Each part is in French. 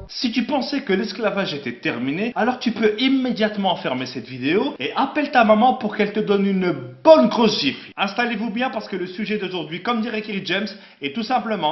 Si tu pensais que l'esclavage était terminé, alors tu peux immédiatement fermer cette vidéo et appelle ta maman pour qu'elle te donne une bonne grosse gifle. Installez-vous bien parce que le sujet d'aujourd'hui, comme dirait Kerry James, est tout simplement...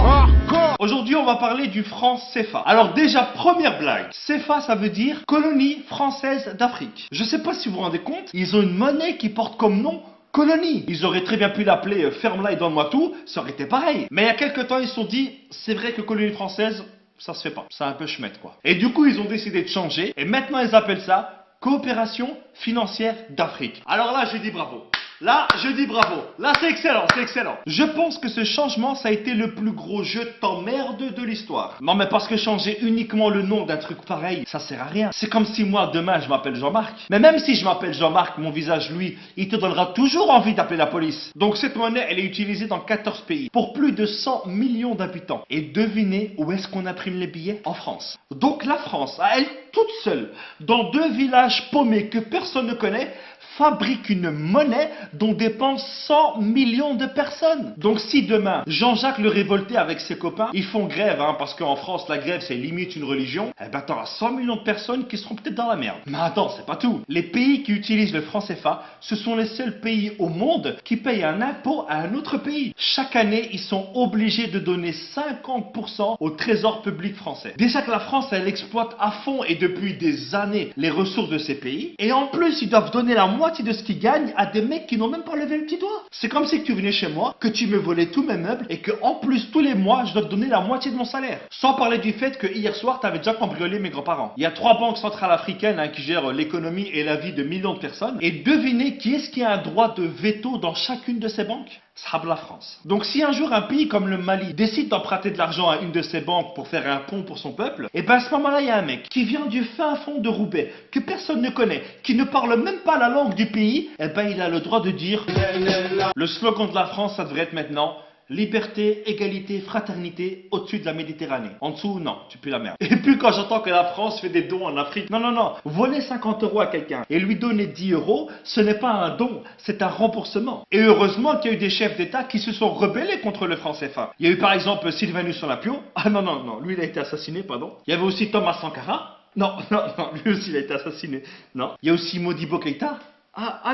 Aujourd'hui, on va parler du franc CFA. Alors déjà, première blague. CFA, ça veut dire colonie française d'Afrique. Je sais pas si vous vous rendez compte, ils ont une monnaie qui porte comme nom colonie. Ils auraient très bien pu l'appeler ferme-la et donne-moi tout, ça aurait été pareil. Mais il y a quelques temps, ils se sont dit, c'est vrai que colonie française, ça se fait pas. C'est un peu chmette quoi. Et du coup, ils ont décidé de changer et maintenant ils appellent ça coopération financière d'Afrique. Alors là, je dis bravo. Là, je dis bravo. Là, c'est excellent, c'est excellent. Je pense que ce changement, ça a été le plus gros jeu de t'emmerde de l'histoire. Non, mais parce que changer uniquement le nom d'un truc pareil, ça sert à rien. C'est comme si moi, demain, je m'appelle Jean-Marc. Mais même si je m'appelle Jean-Marc, mon visage, lui, il te donnera toujours envie d'appeler la police. Donc cette monnaie, elle est utilisée dans 14 pays, pour plus de 100 millions d'habitants. Et devinez où est-ce qu'on imprime les billets? En France. Donc la France, à elle toute seule, dans 2 villages paumés que personne ne connaît, fabrique une monnaie dont dépendent 100 millions de personnes. Donc si demain, Jean-Jacques le révolté avec ses copains, ils font grève, parce qu'en France, la grève, c'est limite une religion, eh ben t'auras 100 millions de personnes qui seront peut-être dans la merde. Mais attends, c'est pas tout. Les pays qui utilisent le franc CFA, ce sont les seuls pays au monde qui payent un impôt à un autre pays. Chaque année, ils sont obligés de donner 50% au trésor public français. Déjà que la France, elle exploite à fond et depuis des années les ressources de ces pays. Et en plus, ils doivent donner la moitié de ce qu'ils gagnent à des mecs qui n'ont même pas levé le petit doigt. C'est comme si tu venais chez moi, que tu me volais tous mes meubles et que en plus tous les mois je dois te donner la moitié de mon salaire. Sans parler du fait que hier soir tu avais déjà cambriolé mes grands-parents. Il y a 3 banques centrales africaines qui gèrent l'économie et la vie de millions de personnes. Et devinez qui est-ce qui a un droit de veto dans chacune de ces banques? Ça sera la France. Donc si un jour un pays comme le Mali décide d'emprunter de l'argent à une de ces banques pour faire un pont pour son peuple, et ben à ce moment-là il y a un mec qui vient du fin fond de Roubaix, que personne ne connaît, qui ne parle même pas la langue du pays, et ben il a le droit de dire le slogan de la France ça devrait être maintenant liberté, égalité, fraternité au-dessus de la Méditerranée. En dessous, non, tu pues la merde. Et puis quand j'entends que la France fait des dons en Afrique, non, voler 50 € à quelqu'un et lui donner 10 €, ce n'est pas un don, c'est un remboursement. Et heureusement qu'il y a eu des chefs d'État qui se sont rebellés contre le franc CFA. Il y a eu par exemple Sylvanus Olympio, non, lui il a été assassiné, pardon. Il y avait aussi Thomas Sankara, non, lui aussi il a été assassiné, non. Il y a aussi Modibo Keïta.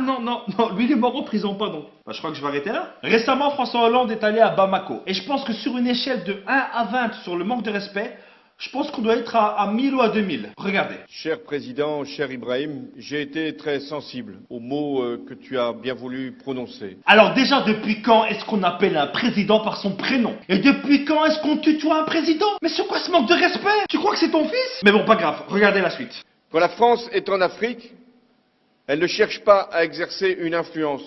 Non, lui il est mort en prison, pardon. Je crois que je vais arrêter là. Récemment, François Hollande est allé à Bamako. Et je pense que sur une échelle de 1 à 20 sur le manque de respect, je pense qu'on doit être à 1000 ou à 2000. Regardez. Cher Président, cher Ibrahim, j'ai été très sensible aux mots que tu as bien voulu prononcer. Alors déjà, depuis quand est-ce qu'on appelle un président par son prénom? Et depuis quand est-ce qu'on tutoie un président? Mais c'est quoi ce manque de respect? Tu crois que c'est ton fils? Mais bon, pas grave, regardez la suite. Quand la France est en Afrique, elle ne cherche pas à exercer une influence.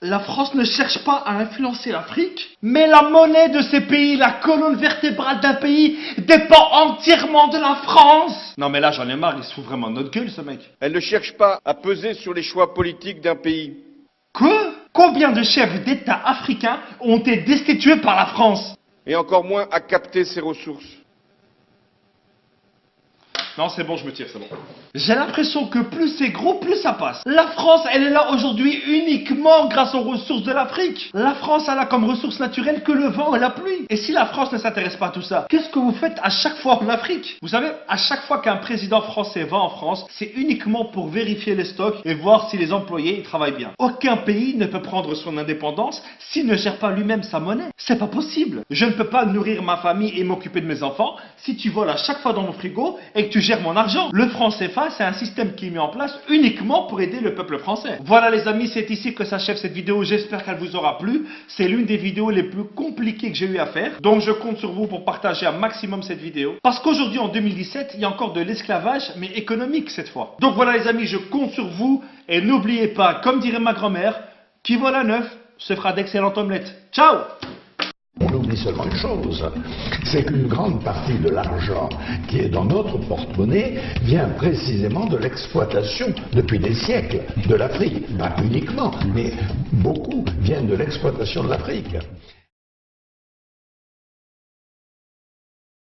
La France ne cherche pas à influencer l'Afrique, mais la monnaie de ces pays, la colonne vertébrale d'un pays, dépend entièrement de la France. Non mais là j'en ai marre, il se fout vraiment de notre gueule ce mec. Elle ne cherche pas à peser sur les choix politiques d'un pays. Quoi? Combien de chefs d'État africains ont été destitués par la France? Et encore moins à capter ses ressources. Non, c'est bon, je me tire, c'est bon. J'ai l'impression que plus c'est gros, plus ça passe. La France, elle est là aujourd'hui uniquement grâce aux ressources de l'Afrique. La France, elle a comme ressource naturelle que le vent et la pluie. Et si la France ne s'intéresse pas à tout ça, qu'est-ce que vous faites à chaque fois en Afrique? Vous savez, à chaque fois qu'un président français va en France, c'est uniquement pour vérifier les stocks et voir si les employés travaillent bien. Aucun pays ne peut prendre son indépendance s'il ne gère pas lui-même sa monnaie. C'est pas possible. Je ne peux pas nourrir ma famille et m'occuper de mes enfants si tu voles à chaque fois dans mon frigo et que tu gères mon argent. Le franc CFA, c'est un système qui est mis en place uniquement pour aider le peuple français. Voilà les amis, c'est ici que s'achève cette vidéo. J'espère qu'elle vous aura plu. C'est l'une des vidéos les plus compliquées que j'ai eu à faire. Donc je compte sur vous pour partager un maximum cette vidéo. Parce qu'aujourd'hui en 2017, il y a encore de l'esclavage, mais économique cette fois. Donc voilà les amis, je compte sur vous. Et n'oubliez pas, comme dirait ma grand-mère, qui vole à neuf se fera d'excellentes omelettes. Ciao! On oublie seulement une chose, c'est qu'une grande partie de l'argent qui est dans notre porte-monnaie vient précisément de l'exploitation, depuis des siècles, de l'Afrique. Pas uniquement, mais beaucoup viennent de l'exploitation de l'Afrique.